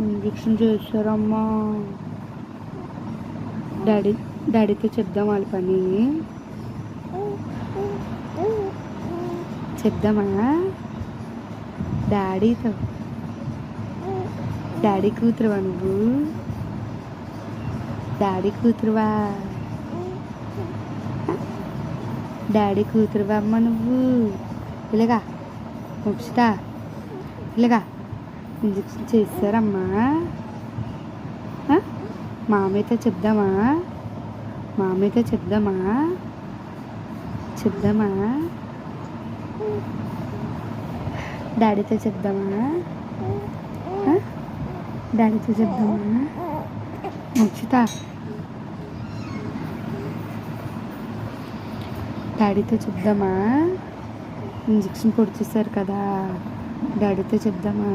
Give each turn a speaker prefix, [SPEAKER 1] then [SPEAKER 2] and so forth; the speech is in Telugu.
[SPEAKER 1] ఇంజక్షన్ చేస్తారమ్మా. డాడీతో చెప్దాం వాళ్ళ పని. చెప్దామా డాడీతో? డాడీ కూతురువా నువ్వు? డాడీ కూతురువా? డాడీ కూతురువా అమ్మ నువ్వు? ఇలాగా మోక్షిత, ఇలాగా ఇంజక్షన్ చేస్తారమ్మా. మామయ్యతో చెప్దామా? మామయ్యతో చెప్దామా? చెప్దామా? డాడీతో చెప్దామా? డాడీతో చెప్దామా? మోక్షిత, డాడీతో చెప్దామా? ఇంజక్షన్ పొడిచేశారు కదా, డాడీతో చెప్దామా?